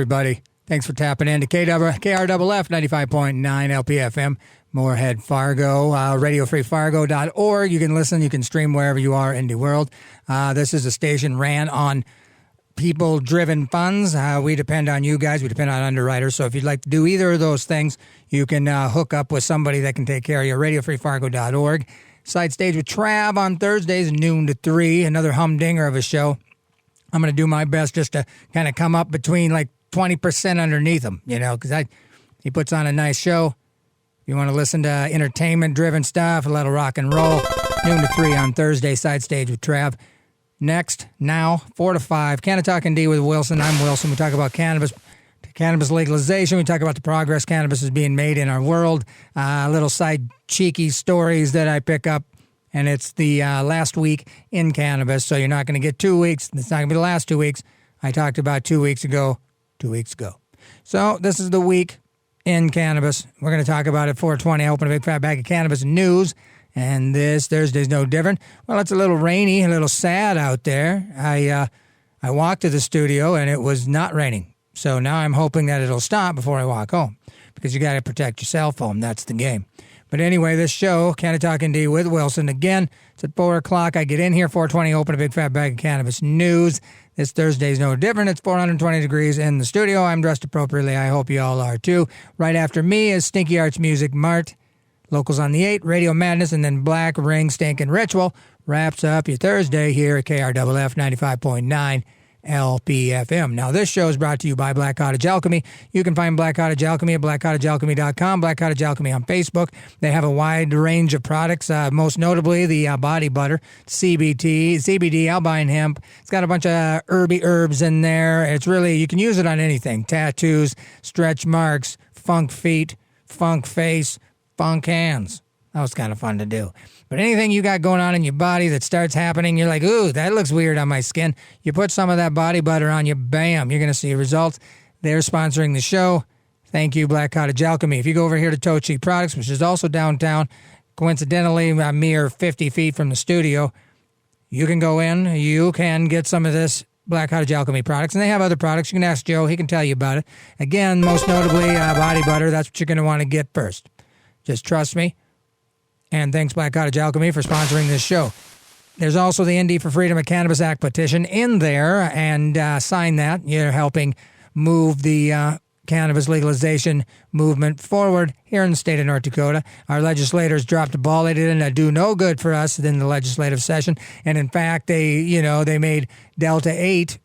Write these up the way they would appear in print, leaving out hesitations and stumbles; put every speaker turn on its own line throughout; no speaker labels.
Everybody, thanks for tapping in to KRFF 95.9 LPFM, Moorhead, Fargo, RadioFreeFargo.org. You can listen, you can stream wherever you are in the world. This is a station ran on people-driven funds. We depend on you guys. We depend on underwriters. So if you'd like to do either of those things, you can hook up with somebody that can take care of you. RadioFreeFargo.org. Side Stage with Trav on Thursdays, noon to 3. Another humdinger of a show. I'm going to do my best just to kind of come up between like 20% underneath him, you know, because he puts on a nice show. If you want to listen to entertainment-driven stuff, a little rock and roll, noon to 3 on Thursday, Side Stage with Trav. Next, now, 4 to 5, Canna-Talk ND with Wilson. I'm Wilson. We talk about cannabis legalization. We talk about the progress cannabis is being made in our world. Little side cheeky stories that I pick up. And it's the last week in cannabis, so you're not going to get 2 weeks. It's not going to be the last 2 weeks. I talked about 2 weeks ago. So this is the week in cannabis. We're going to talk about it. 420. I open a big fat bag of cannabis news, and this Thursday's no different. Well, it's a little rainy, a little sad out there. I walked to the studio, and it was not raining. So now I'm hoping that it'll stop before I walk home, because you got to protect your cell phone. That's the game. But anyway, this show, Canna-Talk ND with Wilson. Again, it's at 4 o'clock. I get in here, 4:20, open a big fat bag of cannabis news. This Thursday's no different. It's 420 degrees in the studio. I'm dressed appropriately. I hope you all are too. Right after me is Stinky Arts Music Mart. Locals on the 8, Radio Madness, and then Black Ring Stinkin' Ritual wraps up your Thursday here at KRFF 95.9 LPFM. Now, this show is brought to you by Black Cottage Alchemy. You can find Black Cottage Alchemy at blackcottagealchemy.com, Black Cottage Alchemy on Facebook. They have a wide range of products, most notably the body butter, CBD, albine hemp. It's got a bunch of herby herbs in there. It's really, you can use it on anything. Tattoos, stretch marks, funk feet, funk face, funk hands. That was kind of fun to do. But anything you got going on in your body that starts happening, you're like, ooh, that looks weird on my skin. You put some of that body butter on you, bam, you're going to see results. They're sponsoring the show. Thank you, Black Cottage Alchemy. If you go over here to Toe Cheek Products, which is also downtown, coincidentally, a mere 50 feet from the studio, you can go in, you can get some of this Black Cottage Alchemy products, and they have other products. You can ask Joe. He can tell you about it. Again, most notably, body butter. That's what you're going to want to get first. Just trust me. And thanks, Black Cottage Alchemy, for sponsoring this show. There's also the ND for Freedom of Cannabis Act petition in there, and sign that. You're helping move the cannabis legalization movement forward here in the state of North Dakota. Our legislators dropped the ball. They didn't do no good for us in the legislative session. And in fact, they made Delta 8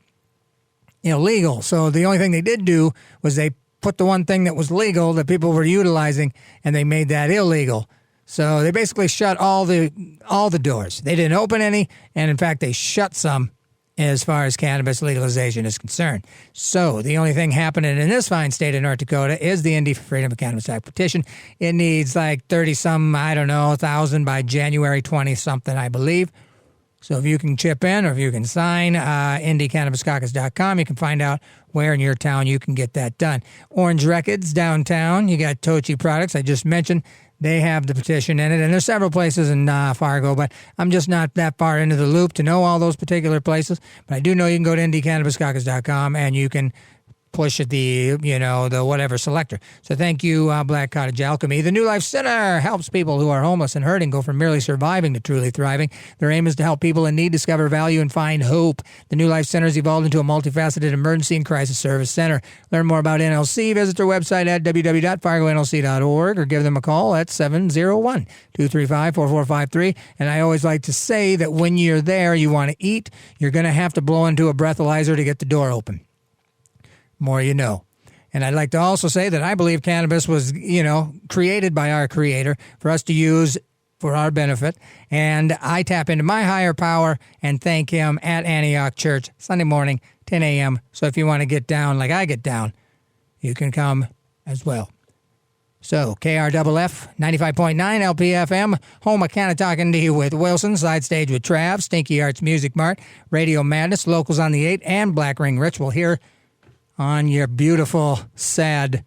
illegal. So the only thing they did do was they put the one thing that was legal that people were utilizing, and they made that illegal. So they basically shut all the doors. They didn't open any, and in fact, they shut some as far as cannabis legalization is concerned. So the only thing happening in this fine state of North Dakota is the ND for Freedom of Cannabis Act petition. It needs like 30-some, 1,000 by January 20-something, I believe. So if you can chip in or if you can sign, ndcannabiscaucus.com, you can find out where in your town you can get that done. Orange Records downtown, you got Tochi Products, I just mentioned. They have the petition in it, and there's several places in Fargo, but I'm just not that far into the loop to know all those particular places. But I do know you can go to ndcannabiscaucus.com, and you can push at the whatever selector. So thank you, Black Cottage Alchemy. The New Life Center helps people who are homeless and hurting go from merely surviving to truly thriving. Their aim is to help people in need discover value and find hope. The New Life Center has evolved into a multifaceted emergency and crisis service center. Learn more about NLC. Visit their website at www.fargonlc.org or give them a call at 701-235-4453. And I always like to say that when you're there, you want to eat, you're going to have to blow into a breathalyzer to get the door open. More you know. And I'd like to also say that I believe cannabis was, created by our creator for us to use for our benefit. And I tap into my higher power and thank him at Antioch Church Sunday morning, 10 a.m. So if you want to get down like I get down, you can come as well. So KRFF 95.9 LPFM, home of Canna-Talk ND with Wilson, Side Stage with Trav, Stinky Arts Music Mart, Radio Madness, Locals on the 8, and Black Ring Ritual here on your beautiful, sad,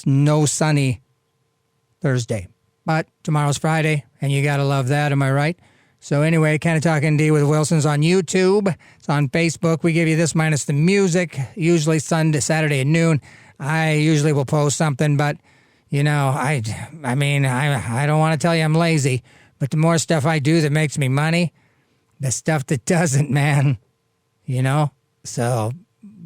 no sunny Thursday. But tomorrow's Friday, and you got to love that, am I right? So anyway, Canna-Talk ND with Wilson's on YouTube. It's on Facebook. We give you this minus the music, usually Sunday, Saturday at noon. I usually will post something, but, you know, I don't want to tell you I'm lazy, but the more stuff I do that makes me money, the stuff that doesn't, man, you know? So,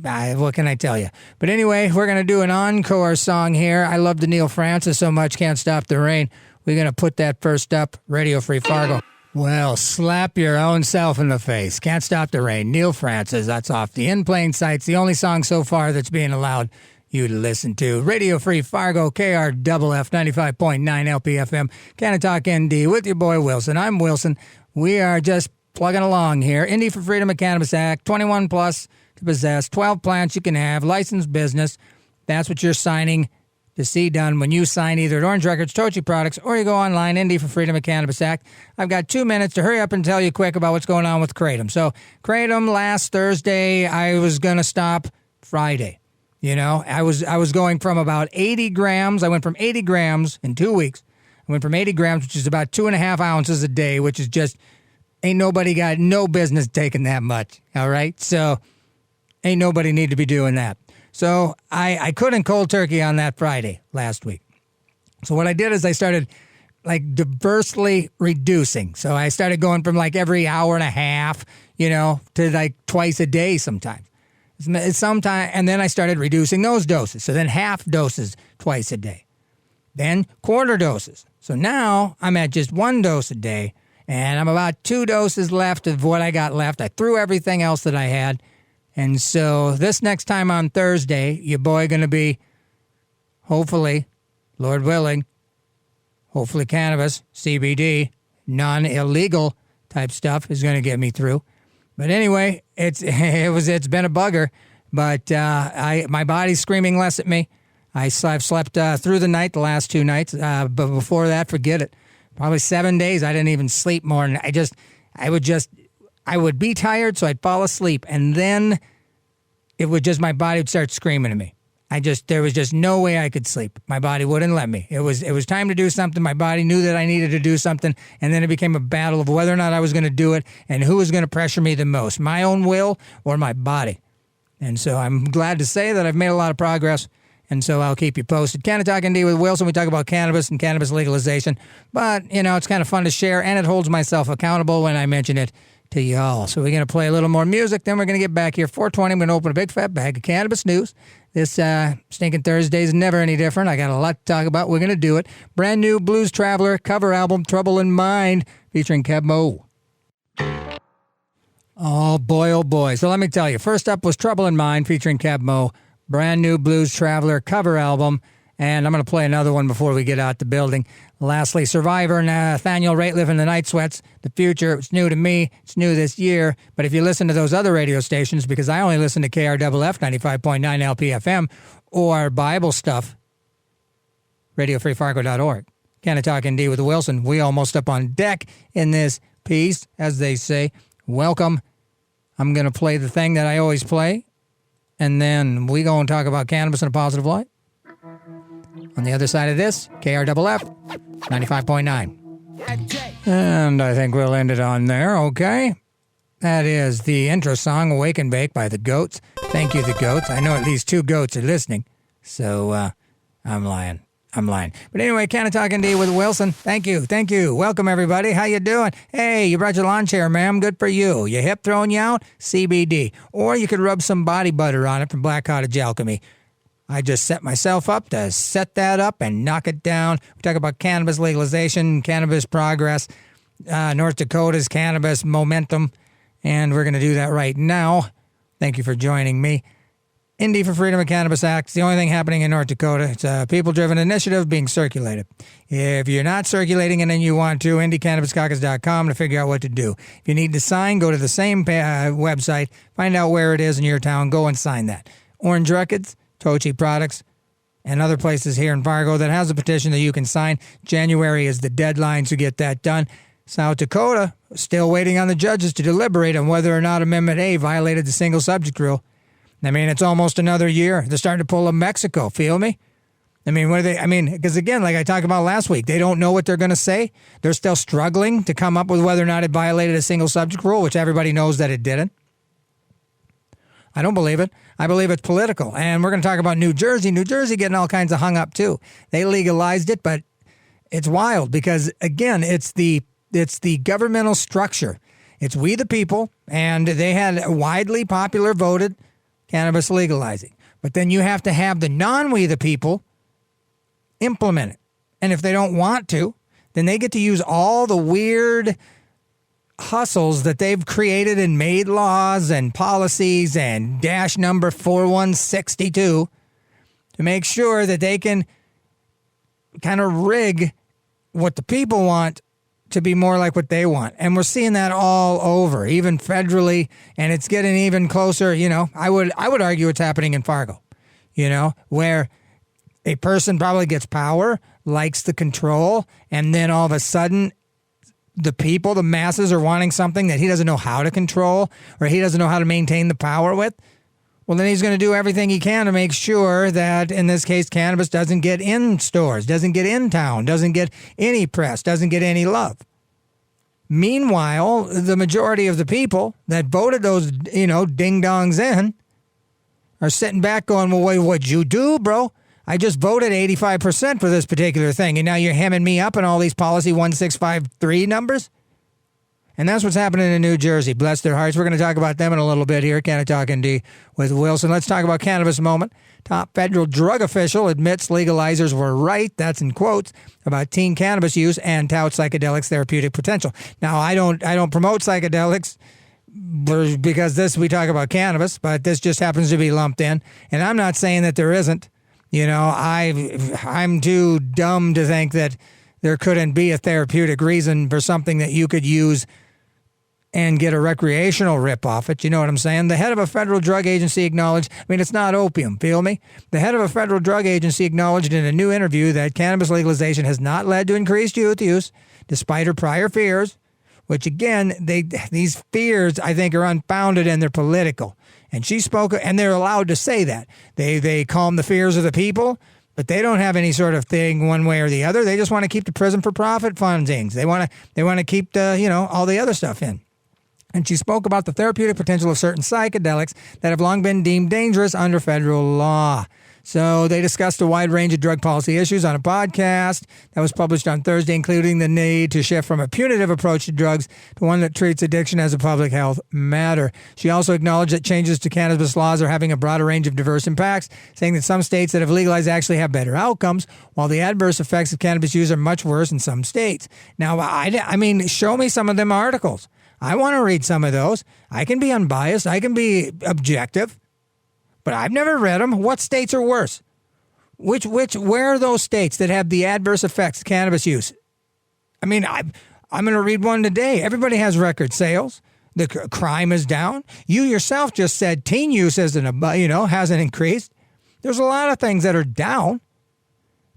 what can I tell you? But anyway, we're going to do an encore song here. I love the Neil Francis so much, Can't Stop the Rain. We're going to put that first up, Radio Free Fargo. Well, slap your own self in the face. Can't Stop the Rain. Neil Francis, that's off the In Plain Sight. It's the only song so far that's being allowed you to listen to. Radio Free Fargo, KRFF 95.9 LPFM, Canna-Talk ND with your boy Wilson. I'm Wilson. We are just plugging along here. Indie for Freedom of Cannabis Act, 21 plus to possess, 12 plants you can have, licensed business. That's what you're signing to see done when you sign either at Orange Records, Tochi Products, or you go online, Indie for Freedom of Cannabis Act. I've got 2 minutes to hurry up and tell you quick about what's going on with Kratom. So Kratom last Thursday, I was going to stop Friday. You know, I was going from about 80 grams. I went from 80 grams in 2 weeks. I went from 80 grams, which is about 2.5 ounces a day, which is just, ain't nobody got no business taking that much, all right? So ain't nobody need to be doing that. So I couldn't cold turkey on that Friday last week. So what I did is I started like diversely reducing. So I started going from like every hour and a half, you know, to like twice a day sometimes. And then I started reducing those doses. So then half doses twice a day. Then quarter doses. So now I'm at just 1 dose a day, and I'm about 2 doses left of what I got left. I threw everything else that I had. And so this next time on Thursday, your boy going to be, hopefully, Lord willing, hopefully cannabis, CBD, non-illegal type stuff is going to get me through. But anyway, it's been a bugger. But my body's screaming less at me. I've slept through the night the last 2 nights. But before that, forget it. Probably 7 days I didn't even sleep more. And I would be tired, so I'd fall asleep, and then my body would start screaming at me. There was just no way I could sleep. My body wouldn't let me. It was time to do something. My body knew that I needed to do something, and then it became a battle of whether or not I was going to do it and who was going to pressure me the most, my own will or my body. And so I'm glad to say that I've made a lot of progress, and so I'll keep you posted. Canna-Talk ND with Wilson. We talk about cannabis and cannabis legalization, but, you know, it's kind of fun to share, and it holds myself accountable when I mention it to y'all. So we're going to play a little more music, then we're going to get back here. 4:20, I'm going to open a big fat bag of cannabis news. This stinking Thursday is never any different. I got a lot to talk about. We're going to do it. Brand new Blues Traveler cover album, Trouble in Mind, featuring Keb Mo. Oh boy. So let me tell you. First up was Trouble in Mind, featuring Keb Mo. Brand new Blues Traveler cover album. And I'm going to play another one before we get out the building. Lastly, Survivor, Nathaniel Rateliff and the Night Sweats. The Future, it's new to me. It's new this year. But if you listen to those other radio stations, because I only listen to KRFF 95.9 LPFM or Bible stuff, RadioFreeFargo.org. Canna-Talk ND with Wilson. We almost up on deck in this piece, as they say. Welcome. I'm going to play the thing that I always play. And then we go and talk about cannabis in a positive light. On the other side of this, KRFF 95.9. And I think we'll end it on there, okay? That is the intro song, Awake and Bake by the Goats. Thank you, the Goats. I know at least 2 goats are listening, so I'm lying. But anyway, Canna-Talk ND with Wilson. Thank you. Welcome, everybody. How you doing? Hey, you brought your lawn chair, ma'am. Good for you. Your hip throwing you out? CBD. Or you could rub some body butter on it from Black Cottage Alchemy. I just set myself up to set that up and knock it down. We talk about cannabis legalization, cannabis progress, North Dakota's cannabis momentum, and we're going to do that right now. Thank you for joining me. Indie for Freedom of Cannabis Act. It's the only thing happening in North Dakota. It's a people-driven initiative being circulated. If you're not circulating and then you want to, IndieCannabisCaucus.com to figure out what to do. If you need to sign, go to the same website, find out where it is in your town, go and sign that. Orange Records, Tochi Products, and other places here in Fargo that has a petition that you can sign. January is the deadline to get that done. South Dakota, still waiting on the judges to deliberate on whether or not Amendment A violated the single subject rule. I mean, it's almost another year. They're starting to pull a Mexico, feel me? I mean, what are they? I mean, because again, like I talked about last week, they don't know what they're going to say. They're still struggling to come up with whether or not it violated a single subject rule, which everybody knows that it didn't. I don't believe it. I believe it's political. And we're going to talk about New Jersey. New Jersey getting all kinds of hung up too. They legalized it, but it's wild because again, it's the governmental structure. It's we the people, and they had widely popular voted cannabis legalizing. But then you have to have the non-we the people implement it. And if they don't want to, then they get to use all the weird hustles that they've created and made laws and policies and dash number 4162 to make sure that they can kind of rig what the people want to be more like what they want. And we're seeing that all over, even federally, and it's getting even closer. You know, I would argue it's happening in Fargo, you know, where a person probably gets power, likes the control, and then all of a sudden the people, the masses, are wanting something that he doesn't know how to control or he doesn't know how to maintain the power with. Well, then he's going to do everything he can to make sure that, in this case, cannabis doesn't get in stores, doesn't get in town, doesn't get any press, doesn't get any love. Meanwhile, the majority of the people that voted those, you know, ding-dongs in are sitting back going, well, wait, what'd you do, bro? I just voted 85% for this particular thing, and now you're hemming me up on all these policy 1653 numbers? And that's what's happening in New Jersey. Bless their hearts. We're going to talk about them in a little bit here. Canna-Talk ND with Wilson. Let's talk about cannabis a moment. Top federal drug official admits legalizers were right, that's in quotes, about teen cannabis use and touts psychedelics' therapeutic potential. Now, I don't promote psychedelics because we talk about cannabis, but this just happens to be lumped in. And I'm not saying that there isn't. You know, I'm too dumb to think that there couldn't be a therapeutic reason for something that you could use and get a recreational rip off it. You know what I'm saying? The head of a federal drug agency acknowledged, I mean, it's not opium, feel me? The head of a federal drug agency acknowledged in a new interview that cannabis legalization has not led to increased youth use, despite her prior fears, which again, these fears, I think, are unfounded and they're political. And she spoke, and they're allowed to say that. They calm the fears of the people, but they don't have any sort of thing one way or the other. They just want to keep the prison for profit fundings. They want to keep the, you know, all the other stuff in. And she spoke about the therapeutic potential of certain psychedelics that have long been deemed dangerous under federal law. So they discussed a wide range of drug policy issues on a podcast that was published on Thursday, including the need to shift from a punitive approach to drugs to one that treats addiction as a public health matter. She also acknowledged that changes to cannabis laws are having a broader range of diverse impacts, saying that some states that have legalized actually have better outcomes, while the adverse effects of cannabis use are much worse in some states. Now, I mean, show me some of them articles. I want to read some of those. I can be unbiased. I can be objective. But I've never read them. What states are worse? Where are those states that have the adverse effects of cannabis use? I mean, I'm going to read one today. Everybody has record sales. The crime is down. You yourself just said teen use hasn't increased. There's a lot of things that are down.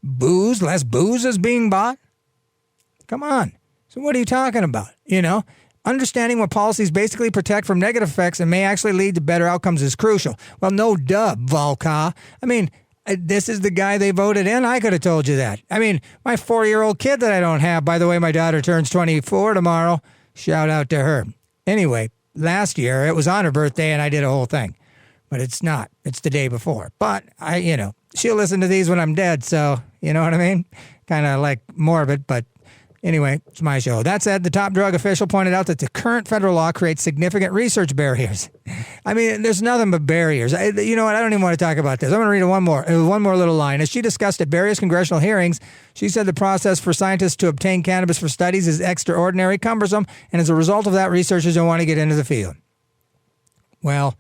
Less booze is being bought. Come on. So what are you talking about? You know? Understanding what policies basically protect from negative effects and may actually lead to better outcomes is crucial. Well, no duh, Volka. I mean, this is the guy they voted in. I could have told you that. I mean, my 4-year-old kid that I don't have, by the way, my daughter turns 24 tomorrow. Shout out to her. Anyway, last year, it was on her birthday and I did a whole thing. But it's not. It's the day before. But, she'll listen to these when I'm dead, so, you know what I mean? Kind of like morbid, but anyway, it's my show. That said, the top drug official pointed out that the current federal law creates significant research barriers. I mean, there's nothing but barriers. You know what? I don't even want to talk about this. I'm going to read one more little line. As she discussed at various congressional hearings, she said the process for scientists to obtain cannabis for studies is extraordinary, cumbersome, and as a result of that, researchers don't want to get into the field. Well,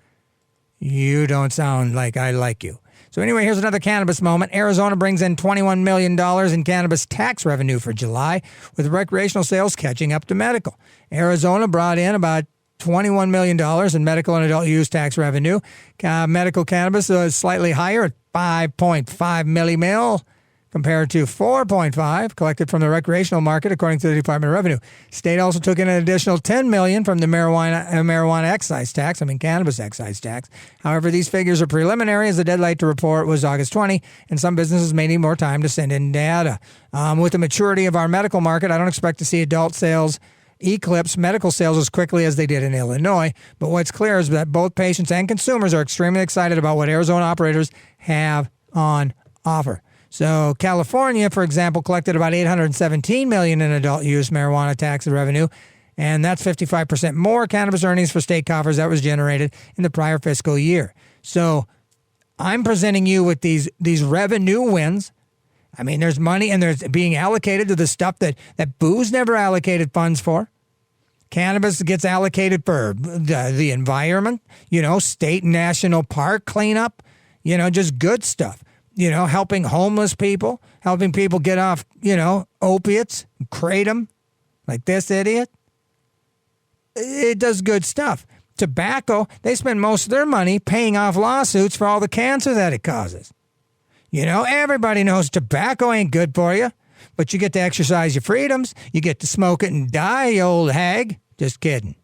you don't sound like I like you. So anyway, here's another cannabis moment. Arizona brings in $21 million in cannabis tax revenue for July, with recreational sales catching up to medical. Arizona brought in about $21 million in medical and adult use tax revenue. Medical cannabis is slightly higher at 5.5 millimil, compared to 4.5 collected from the recreational market, according to the Department of Revenue. State also took in an additional $10 million from the marijuana excise tax, cannabis excise tax. However, these figures are preliminary, as the deadline to report was August 20, and some businesses may need more time to send in data. With the maturity of our medical market, I don't expect to see adult sales eclipse medical sales as quickly as they did in Illinois, but what's clear is that both patients and consumers are extremely excited about what Arizona operators have on offer. So California, for example, collected about $817 million in adult use marijuana tax revenue, and that's 55% more cannabis earnings for state coffers that was generated in the prior fiscal year. So I'm presenting you with these revenue wins. I mean, there's money and there's being allocated to the stuff that booze never allocated funds for. Cannabis gets allocated for the environment, state and national park cleanup, just good stuff. Helping homeless people, helping people get off, opiates, kratom, like this idiot. It does good stuff. Tobacco, they spend most of their money paying off lawsuits for all the cancer that it causes. Everybody knows tobacco ain't good for you, but you get to exercise your freedoms. You get to smoke it and die, you old hag. Just kidding.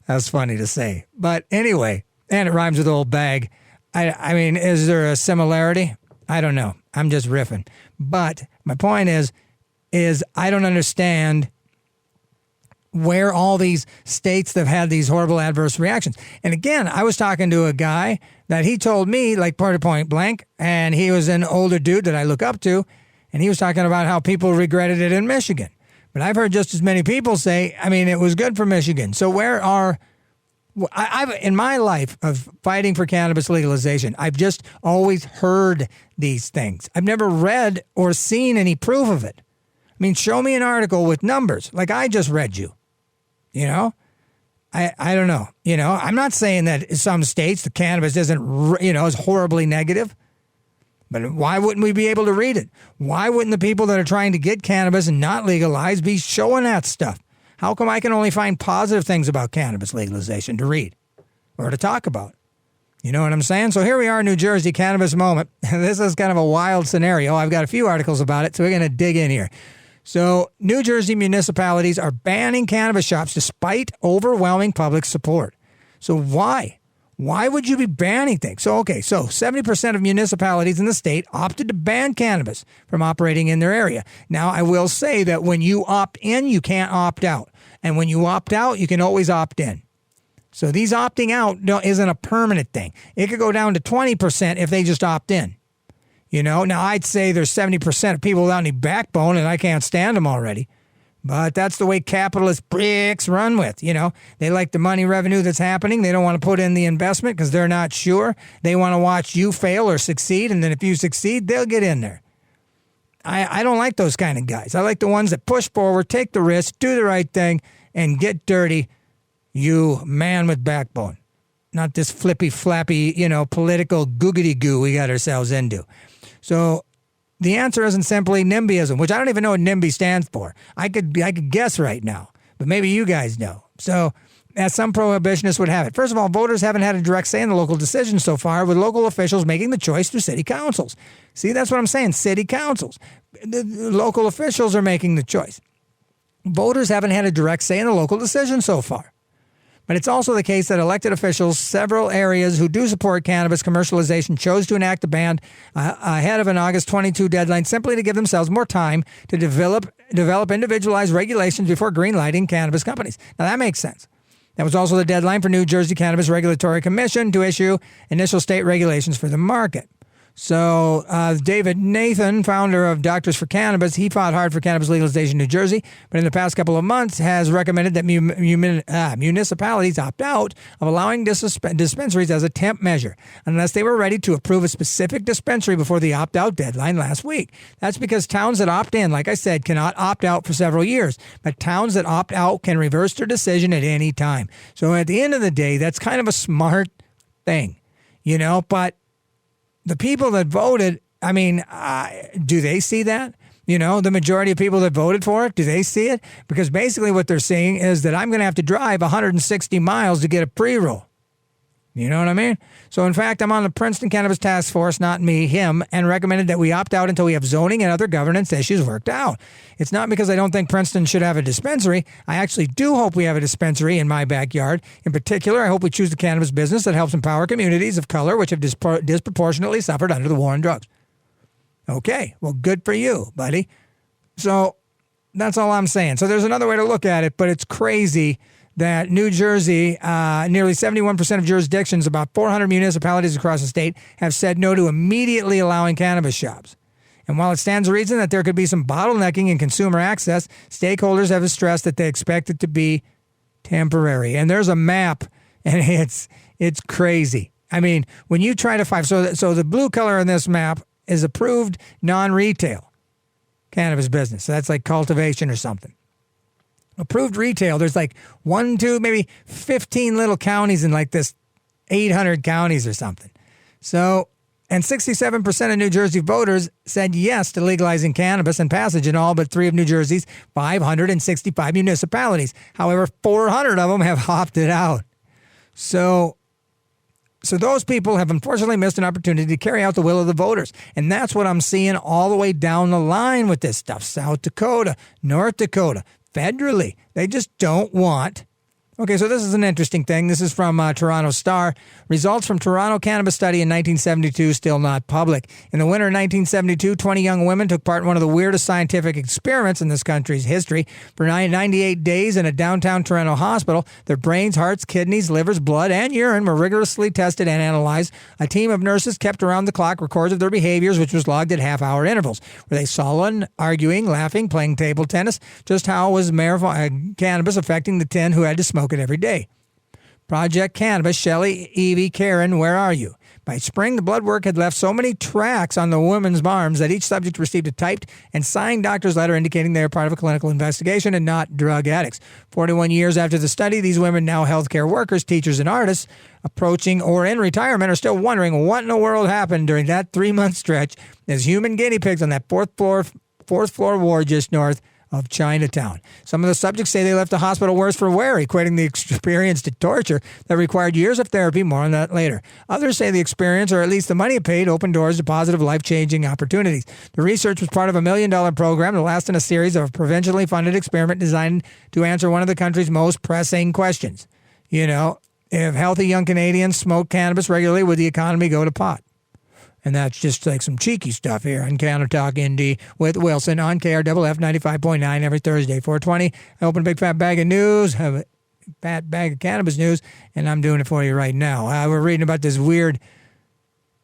That's funny to say. But anyway, and it rhymes with old bag. I mean, is there a similarity? I don't know. I'm just riffing. But my point is I don't understand where all these states that have had these horrible adverse reactions. And again, I was talking to a guy that he told me, like point blank, and he was an older dude that I look up to, and he was talking about how people regretted it in Michigan. But I've heard just as many people say, it was good for Michigan. So where are... I've in my life of fighting for cannabis legalization, I've just always heard these things. I've never read or seen any proof of it. Show me an article with numbers like I just read you. I don't know. I'm not saying that in some states the cannabis isn't, is horribly negative. But why wouldn't we be able to read it? Why wouldn't the people that are trying to get cannabis and not legalize be showing that stuff? How come I can only find positive things about cannabis legalization to read or to talk about? You know what I'm saying? So here we are, New Jersey, cannabis moment. This is kind of a wild scenario. I've got a few articles about it, so we're going to dig in here. So New Jersey municipalities are banning cannabis shops despite overwhelming public support. So why? Why would you be banning things? So 70% of municipalities in the state opted to ban cannabis from operating in their area. Now, I will say that when you opt in, you can't opt out. And when you opt out, you can always opt in. So these opting out isn't a permanent thing. It could go down to 20% if they just opt in. Now I'd say there's 70% of people without any backbone, and I can't stand them already. But that's the way capitalist bricks run with, They like the money revenue that's happening. They don't want to put in the investment because they're not sure. They want to watch you fail or succeed, and then if you succeed, they'll get in there. I don't like those kind of guys. I like the ones that push forward, take the risk, do the right thing, and get dirty, you man with backbone. Not this flippy, flappy, political googity-goo we got ourselves into. So the answer isn't simply NIMBYism, which I don't even know what NIMBY stands for. I could guess right now, but maybe you guys know. So, as some prohibitionists would have it. First of all, voters haven't had a direct say in the local decision so far, with local officials making the choice through city councils. See, that's what I'm saying, city councils. The local officials are making the choice. Voters haven't had a direct say in the local decision so far. But it's also the case that elected officials, several areas who do support cannabis commercialization, chose to enact a ban ahead of an August 22 deadline simply to give themselves more time to develop individualized regulations before greenlighting cannabis companies. Now, that makes sense. That was also the deadline for New Jersey Cannabis Regulatory Commission to issue initial state regulations for the market. So David Nathan, founder of Doctors for Cannabis, he fought hard for cannabis legalization in New Jersey, but in the past couple of months has recommended that municipalities opt out of allowing dispensaries as a temp measure, unless they were ready to approve a specific dispensary before the opt-out deadline last week. That's because towns that opt in, like I said, cannot opt out for several years, but towns that opt out can reverse their decision at any time. So at the end of the day, that's kind of a smart thing, but the people that voted, do they see that? The majority of people that voted for it, do they see it? Because basically what they're saying is that I'm going to have to drive 160 miles to get a pre-roll. You know what I mean? So, in fact, I'm on the Princeton Cannabis Task Force, not me, him, and recommended that we opt out until we have zoning and other governance issues worked out. It's not because I don't think Princeton should have a dispensary. I actually do hope we have a dispensary in my backyard. In particular, I hope we choose the cannabis business that helps empower communities of color which have disproportionately suffered under the war on drugs. Okay, well, good for you, buddy. So, that's all I'm saying. So, there's another way to look at it, but it's crazy that New Jersey, nearly 71% of jurisdictions, about 400 municipalities across the state, have said no to immediately allowing cannabis shops. And while it stands to reason that there could be some bottlenecking in consumer access, stakeholders have stressed that they expect it to be temporary. And there's a map, and it's crazy. I mean, when you try to find, so the blue color in this map is approved non-retail cannabis business. So that's like cultivation or something. Approved retail, there's like 1, 2, maybe 15 little counties in like this 800 counties or something. So, and 67% of New Jersey voters said yes to legalizing cannabis and passage in all but 3 of New Jersey's 565 municipalities. However, 400 of them have opted out. So those people have unfortunately missed an opportunity to carry out the will of the voters. And that's what I'm seeing all the way down the line with this stuff. South Dakota, North Dakota, federally, they just don't want. Okay, so this is an interesting thing. This is from Toronto Star. Results from Toronto cannabis study in 1972 still not public. In the winter of 1972, 20 young women took part in one of the weirdest scientific experiments in this country's history. For 98 days in a downtown Toronto hospital, their brains, hearts, kidneys, livers, blood, and urine were rigorously tested and analyzed. A team of nurses kept around-the-clock records of their behaviors, which was logged at half-hour intervals. Were they sullen, arguing, laughing, playing table tennis? Just how was cannabis affecting the 10 who had to smoke it every day? Project Cannabis, Shelley, Evie, Karen, where are you? By spring, the blood work had left so many tracks on the women's arms that each subject received a typed and signed doctor's letter indicating they are part of a clinical investigation and not drug addicts. 41 years after the study, these women, now healthcare workers, teachers, and artists, approaching or in retirement, are still wondering what in the world happened during that 3-month stretch as human guinea pigs on that fourth floor ward just north of Chinatown. Some of the subjects say they left the hospital worse for wear, equating the experience to torture that required years of therapy. More on that later. Others say the experience, or at least the money it paid, opened doors to positive life-changing opportunities. The research was part of a $1 million program that lasted in a series of a provincially funded experiment designed to answer one of the country's most pressing questions. You know, if healthy young Canadians smoke cannabis regularly, would the economy go to pot? And that's just like some cheeky stuff here on Canna-Talk ND with Wilson on KRFF 95.9 every Thursday, 4:20. I open a big fat bag of news, have a fat bag of cannabis news, and I'm doing it for you right now. We're reading about this weird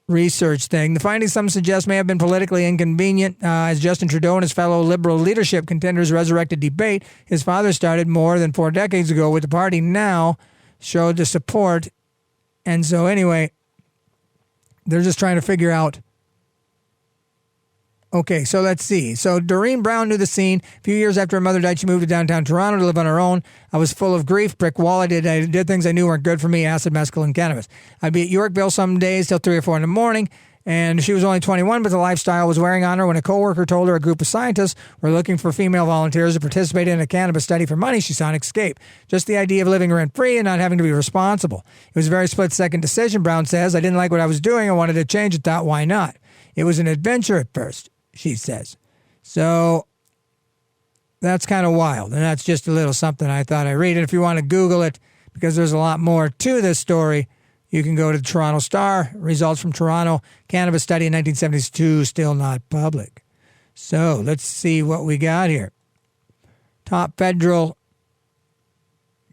research thing. The findings, some suggest, may have been politically inconvenient. As Justin Trudeau and his fellow Liberal leadership contenders resurrected debate his father started more than 4 decades ago with the party now showed the support. And so anyway, they're just trying to figure out. Okay, so let's see. So Doreen Brown knew the scene. A few years after her mother died, she moved to downtown Toronto to live on her own. I was full of grief, brick wall. I did things I knew weren't good for me, acid, mescaline, cannabis. I'd be at Yorkville some days till 3 or 4 in the morning, and she was only 21, but the lifestyle was wearing on her when a coworker told her a group of scientists were looking for female volunteers to participate in a cannabis study for money. She saw an escape. Just the idea of living rent-free and not having to be responsible. It was a very split-second decision, Brown says. I didn't like what I was doing. I wanted to change it. Thought, why not? It was an adventure at first, she says. So that's kind of wild. And that's just a little something I thought I'd read. And if you want to Google it, because there's a lot more to this story, you can go to the Toronto Star. Results from Toronto cannabis study in 1972 still not public. So let's see what we got here. Top federal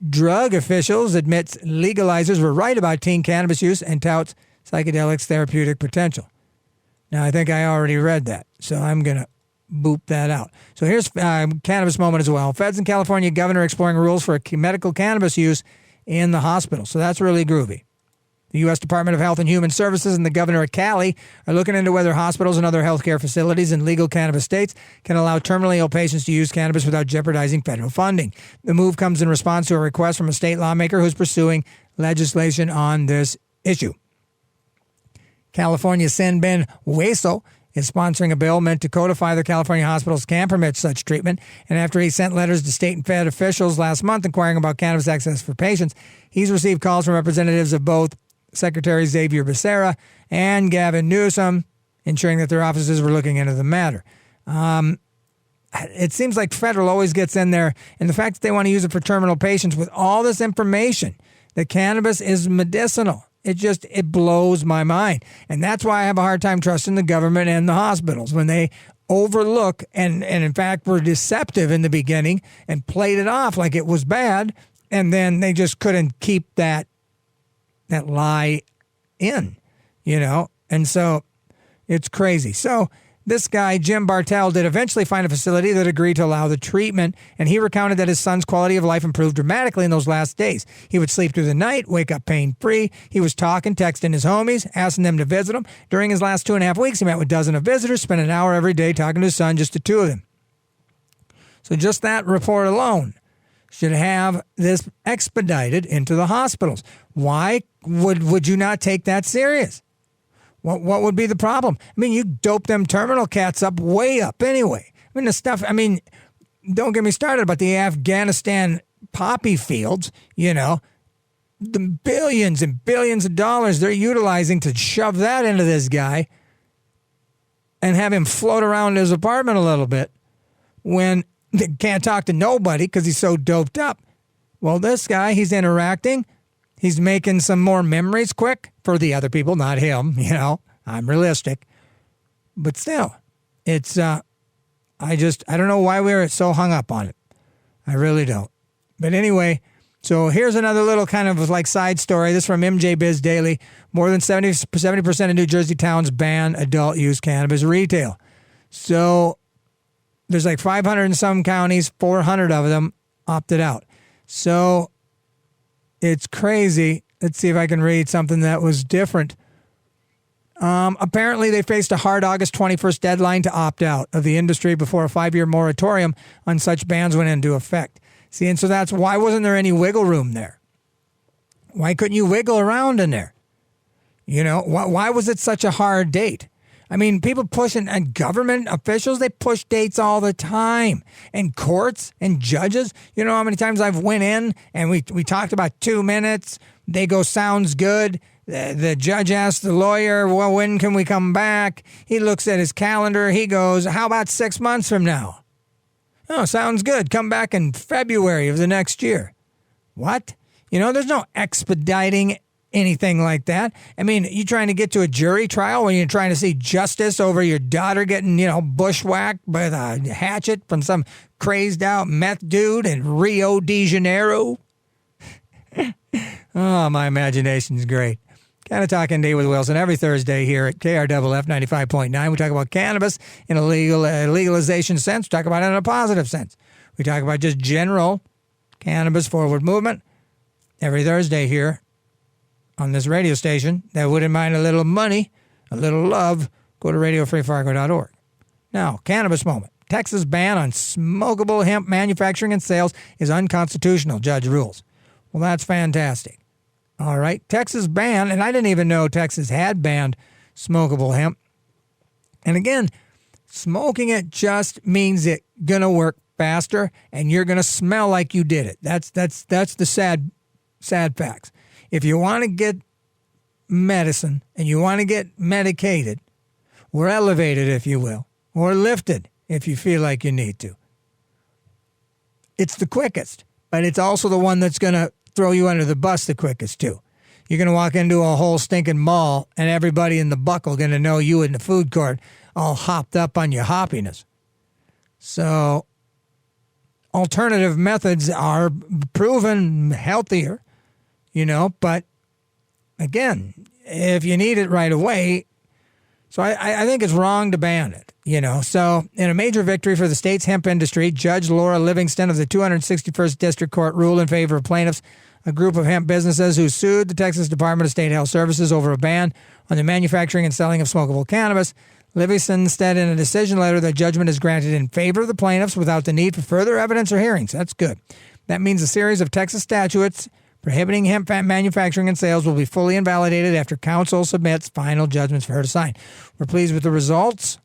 drug officials admits legalizers were right about teen cannabis use and touts psychedelics' therapeutic potential. Now, I think I already read that, so I'm going to boop that out. So here's cannabis moment as well. Feds in California governor exploring rules for medical cannabis use in the hospital. So that's really groovy. The U.S. Department of Health and Human Services and the governor of Cali are looking into whether hospitals and other healthcare facilities in legal cannabis states can allow terminally ill patients to use cannabis without jeopardizing federal funding. The move comes in response to a request from a state lawmaker who's pursuing legislation on this issue. California's Sen Ben Hueso is sponsoring a bill meant to codify the California hospitals can permit such treatment. And after he sent letters to state and fed officials last month inquiring about cannabis access for patients, he's received calls from representatives of both Secretary Xavier Becerra and Gavin Newsom, ensuring that their offices were looking into the matter. It seems like federal always gets in there, and the fact that they want to use it for terminal patients with all this information that cannabis is medicinal, it blows my mind. And that's why I have a hard time trusting the government and the hospitals when they overlook and in fact were deceptive in the beginning and played it off like it was bad, and then they just couldn't keep that lie in, and so it's crazy. So this guy, Jim Bartell, did eventually find a facility that agreed to allow the treatment, and he recounted that his son's quality of life improved dramatically in those last days. He would sleep through the night, wake up pain-free. He was talking, texting his homies, asking them to visit him. During his last 2.5 weeks, he met with a dozen of visitors, spent an hour every day talking to his son, just the two of them. So just that report alone should have this expedited into the hospitals. Why would you not take that serious? What would be the problem? I mean, you dope them terminal cats up way up anyway. I mean, don't get me started about the Afghanistan poppy fields, the billions and billions of dollars they're utilizing to shove that into this guy and have him float around his apartment a little bit when they can't talk to nobody because he's so doped up. Well, this guy, he's interacting. He's making some more memories quick for the other people, not him. I'm realistic. But still, it's, I don't know why we're so hung up on it. I really don't. But anyway, so here's another little kind of like side story. This is from MJ Biz Daily. More than 70% of New Jersey towns ban adult use cannabis retail. So there's like 500 in some counties, 400 of them opted out. So it's crazy. Let's see if I can read something that was different. Apparently, they faced a hard August 21st deadline to opt out of the industry before a 5-year moratorium on such bans went into effect. See, and so that's why wasn't there any wiggle room there? Why couldn't you wiggle around in there? Why was it such a hard date? I mean, people pushing, and government officials, they push dates all the time. And courts and judges, how many times I've went in and we talked about 2 minutes. They go, sounds good. The judge asks the lawyer, well, when can we come back? He looks at his calendar. He goes, how about 6 months from now? Oh, sounds good. Come back in February of the next year. What? There's no expediting anything like that. I mean, you trying to get to a jury trial when you're trying to see justice over your daughter getting, bushwhacked with a hatchet from some crazed out meth dude in Rio de Janeiro? Oh, my imagination's great. Canna-Talk ND with Wilson every Thursday here at KRFF 95.9. We talk about cannabis in a legalization sense. We talk about it in a positive sense. We talk about just general cannabis forward movement every Thursday here on this radio station that wouldn't mind a little money, a little love. Go to RadioFreeFargo.org. Now, cannabis moment. Texas ban on smokable hemp manufacturing and sales is unconstitutional, judge rules. Well, that's fantastic. All right, Texas ban, and I didn't even know Texas had banned smokable hemp. And again, smoking it just means it's going to work faster and you're going to smell like you did it. That's the sad facts. If you want to get medicine and you want to get medicated or elevated, if you will, or lifted if you feel like you need to, it's the quickest, but it's also the one that's going to throw you under the bus the quickest, too. You're going to walk into a whole stinking mall and everybody in the buckle going to know you in the food court all hopped up on your hoppiness. So alternative methods are proven healthier, but again, if you need it right away, so I think it's wrong to ban it, So in a major victory for the state's hemp industry, Judge Laura Livingston of the 261st District Court ruled in favor of plaintiffs, a group of hemp businesses who sued the Texas Department of State Health Services over a ban on the manufacturing and selling of smokable cannabis. Livingston said in a decision letter that judgment is granted in favor of the plaintiffs without the need for further evidence or hearings. That's good. That means a series of Texas statutes prohibiting hemp manufacturing and sales will be fully invalidated after counsel submits final judgments for her to sign. We're pleased with the results,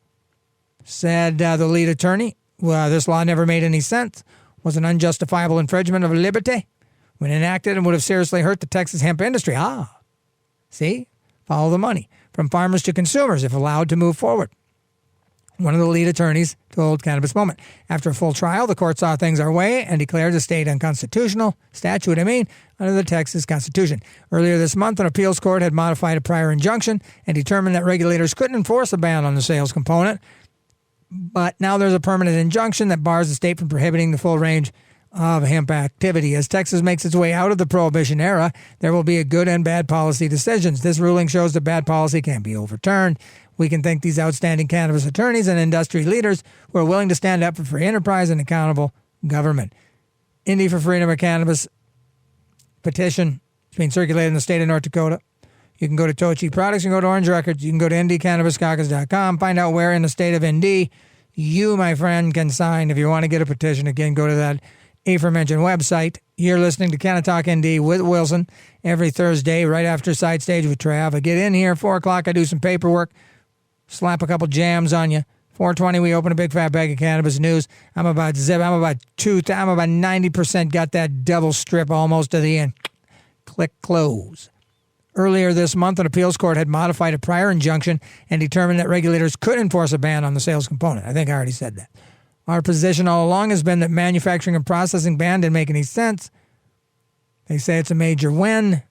said the lead attorney. Well, this law never made any sense, was an unjustifiable infringement of liberty when enacted and would have seriously hurt the Texas hemp industry. See? Follow the money. From farmers to consumers, if allowed to move forward. One of the lead attorneys told Cannabis Moment. After a full trial, the court saw things our way and declared the state unconstitutional, under the Texas Constitution. Earlier this month, an appeals court had modified a prior injunction and determined that regulators couldn't enforce a ban on the sales component. But now there's a permanent injunction that bars the state from prohibiting the full range of hemp activity. As Texas makes its way out of the prohibition era, there will be a good and bad policy decisions. This ruling shows that bad policy can be overturned. We can thank these outstanding cannabis attorneys and industry leaders who are willing to stand up for free enterprise and accountable government. Indy for Freedom of Cannabis petition is being circulated in the state of North Dakota. You can go to Tochi Products, you can go to Orange Records, you can go to ndcannabiscaucus.com, find out where in the state of ND you, my friend, can sign. If you want to get a petition, again, go to that aforementioned website. You're listening to Canna-Talk ND with Wilson every Thursday right after Side Stage with Trav. I get in here, 4 o'clock, I do some paperwork, slap a couple jams on you. 4:20, we open a big fat bag of cannabis news. I'm about 90% got that double strip almost to the end. Click close. Earlier this month, an appeals court had modified a prior injunction and determined that regulators could enforce a ban on the sales component. I think I already said that. Our position all along has been that manufacturing and processing ban didn't make any sense. They say it's a major win.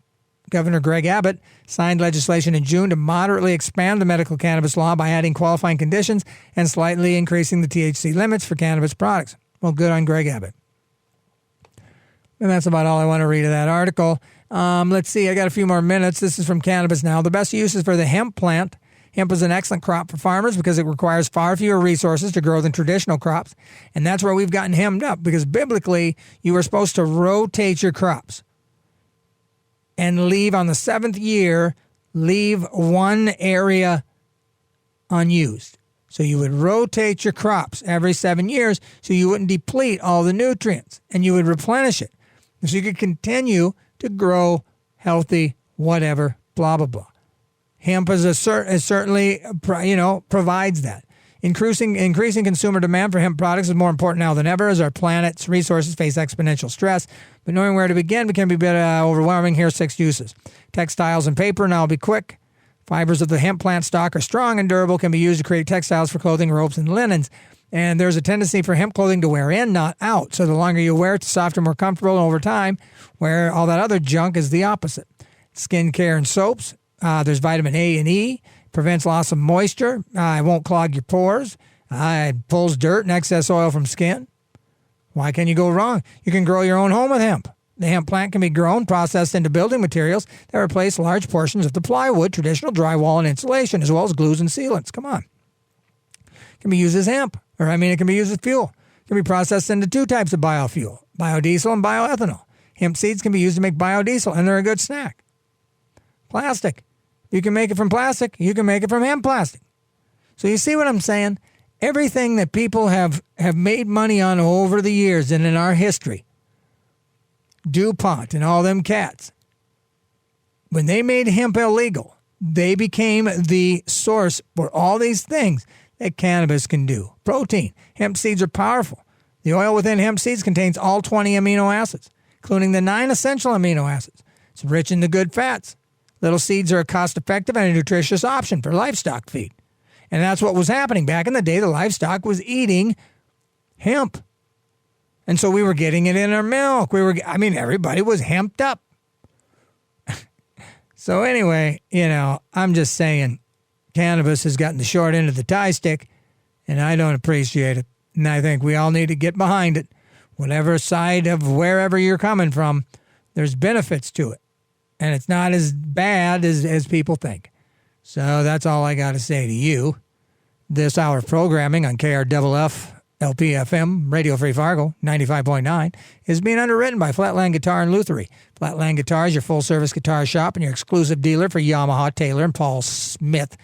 Governor Greg Abbott signed legislation in June to moderately expand the medical cannabis law by adding qualifying conditions and slightly increasing the THC limits for cannabis products. Well, good on Greg Abbott. And that's about all I want to read of that article. Let's see, I got a few more minutes. This is from Cannabis Now. The best uses for the hemp plant. Hemp is an excellent crop for farmers because it requires far fewer resources to grow than traditional crops. And that's where we've gotten hemmed up, because biblically, you were supposed to rotate your crops and leave on the 7th year, leave one area unused. So you would rotate your crops every 7 years so you wouldn't deplete all the nutrients, and you would replenish it. So you could continue to grow healthy, whatever, blah, blah, blah. Hemp is certainly, provides that. Increasing consumer demand for hemp products is more important now than ever as our planet's resources face exponential stress. But knowing where to begin can be a bit overwhelming. Here are 6 uses. Textiles and paper, and I'll be quick. Fibers of the hemp plant stock are strong and durable, can be used to create textiles for clothing, ropes, and linens. And there's a tendency for hemp clothing to wear in, not out. So the longer you wear it, the softer, more comfortable, and over time, where all that other junk is the opposite. Skincare and soaps. There's vitamin A and E. Prevents loss of moisture. It won't clog your pores. It pulls dirt and excess oil from skin. Why can you go wrong? You can grow your own home with hemp. The hemp plant can be grown, processed into building materials that replace large portions of the plywood, traditional drywall, and insulation, as well as glues and sealants. Come on. It can be used as hemp. It can be used as fuel. It can be processed into 2 types of biofuel, biodiesel and bioethanol. Hemp seeds can be used to make biodiesel, and they're a good snack. Plastic. You can make it from plastic. You can make it from hemp plastic. So you see what I'm saying? Everything that people have made money on over the years and in our history, DuPont and all them cats, when they made hemp illegal, they became the source for all these things that cannabis can do. Protein. Hemp seeds are powerful. The oil within hemp seeds contains all 20 amino acids, including the 9 essential amino acids. It's rich in the good fats. Little seeds are a cost-effective and a nutritious option for livestock feed. And that's what was happening. Back in the day, the livestock was eating hemp. And so we were getting it in our milk. Everybody was hemped up. So anyway, I'm just saying cannabis has gotten the short end of the tie stick, and I don't appreciate it. And I think we all need to get behind it. Whatever side of wherever you're coming from, there's benefits to it. And it's not as bad as people think. So that's all I got to say to you. This hour of programming on KRFF LPFM, Radio Free Fargo, 95.9, is being underwritten by Flatland Guitar and Luthery. Flatland Guitar is your full-service guitar shop and your exclusive dealer for Yamaha, Taylor, and Paul Smith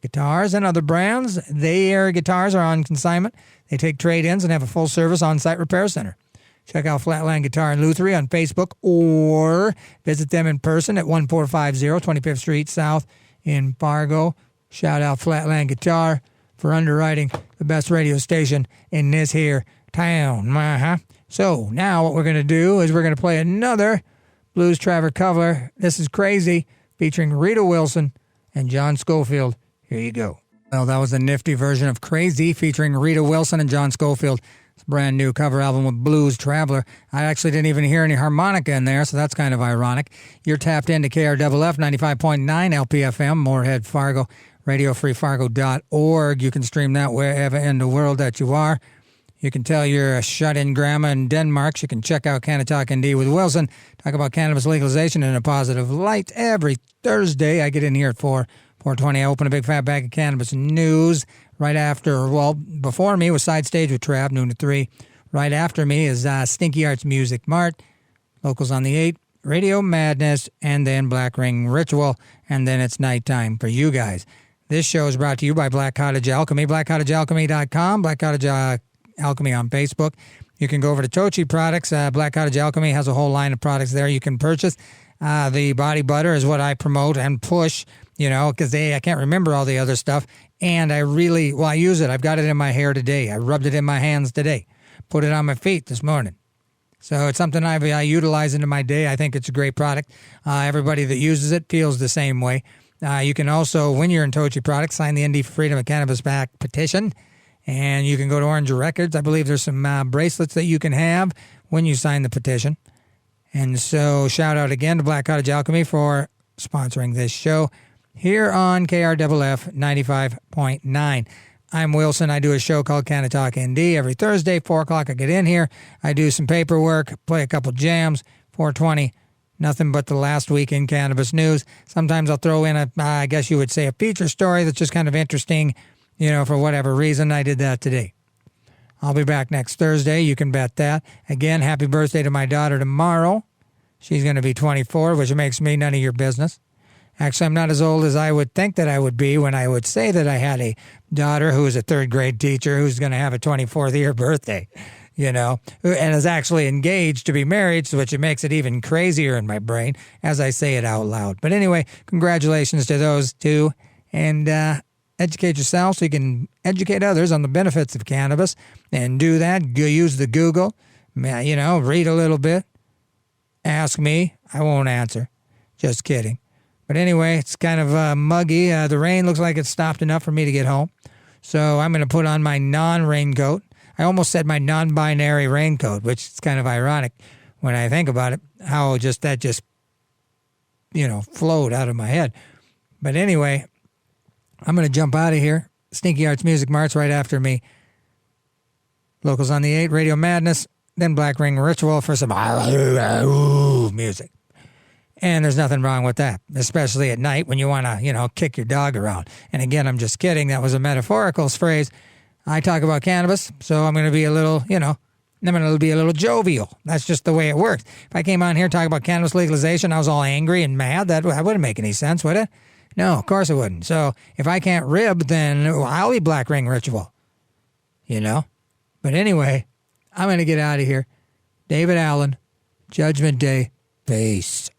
guitars and other brands. Their guitars are on consignment. They take trade-ins and have a full-service on-site repair center. Check out Flatland Guitar and Luthery on Facebook or visit them in person at 1450 25th Street South in Fargo. Shout out Flatland Guitar for underwriting the best radio station in this here town. So now what we're going to do is we're going to play another Blues Traveler cover. This is Crazy featuring Rita Wilson and John Schofield. Here you go. Well, that was a nifty version of Crazy featuring Rita Wilson and John Schofield. It's a brand new cover album with Blues Traveler. I actually didn't even hear any harmonica in there, so that's kind of ironic. You're tapped into KRFF 95.9 LPFM, Moorhead, Fargo, RadioFreeFargo.org. You can stream that wherever in the world that you are. You can tell your shut-in grandma in Denmark. You can check out Canna-Talk ND with Wilson. Talk about cannabis legalization in a positive light every Thursday. I get in here at 4:20. I open a big fat bag of cannabis news. Right after, before me was Side Stage with Trav, noon to 3. Right after me is Stinky Arts Music Mart. Locals on the 8. Radio Madness, and then Black Ring Ritual. And then it's nighttime for you guys. This show is brought to you by Black Cottage Alchemy. BlackCottageAlchemy.com. Black Cottage Alchemy on Facebook. You can go over to Tochi Products. Black Cottage Alchemy has a whole line of products there you can purchase. The body butter is what I promote and push, because I can't remember all the other stuff. And I use it. I've got it in my hair today. I rubbed it in my hands today. Put it on my feet this morning. So it's something I utilize into my day. I think it's a great product. Everybody that uses it feels the same way. You can also, when you're in Tochi Products, sign the ND for Freedom of Cannabis Back petition. And you can go to Orange Records. I believe there's some bracelets that you can have when you sign the petition. And so shout out again to Black Cottage Alchemy for sponsoring this show here on KRFF 95.9. I'm Wilson. I do a show called Canna-Talk ND every Thursday, 4 o'clock. I get in here. I do some paperwork, play a couple jams, 4:20. Nothing but the last week in cannabis news. Sometimes I'll throw in I guess you would say a feature story that's just kind of interesting, for whatever reason. I did that today. I'll be back next Thursday. You can bet that. Again, happy birthday to my daughter tomorrow. She's going to be 24, which makes me none of your business. Actually, I'm not as old as I would think that I would be when I would say that I had a daughter who is a third-grade teacher who's going to have a 24th-year birthday, and is actually engaged to be married, which it makes it even crazier in my brain as I say it out loud. But anyway, congratulations to those two, and educate yourself so you can educate others on the benefits of cannabis, and do that. Use the Google, read a little bit. Ask me. I won't answer. Just kidding. But anyway, it's kind of muggy. The rain looks like it's stopped enough for me to get home. So I'm going to put on my non-raincoat. I almost said my non-binary raincoat, which is kind of ironic when I think about it, how that just flowed out of my head. But anyway, I'm going to jump out of here. Stinky Arts Music Mart's right after me. Locals on the 8, Radio Madness, then Black Ring Ritual for some music. And there's nothing wrong with that, especially at night when you want to, kick your dog around. And again, I'm just kidding. That was a metaphorical phrase. I talk about cannabis, so I'm going to be a little, I'm going to be a little jovial. That's just the way it works. If I came on here talking about cannabis legalization, I was all angry and mad, that wouldn't make any sense, would it? No, of course it wouldn't. So if I can't rib, then I'll be Black Ring Ritual, But anyway, I'm going to get out of here. David Allen, Judgment Day. Peace.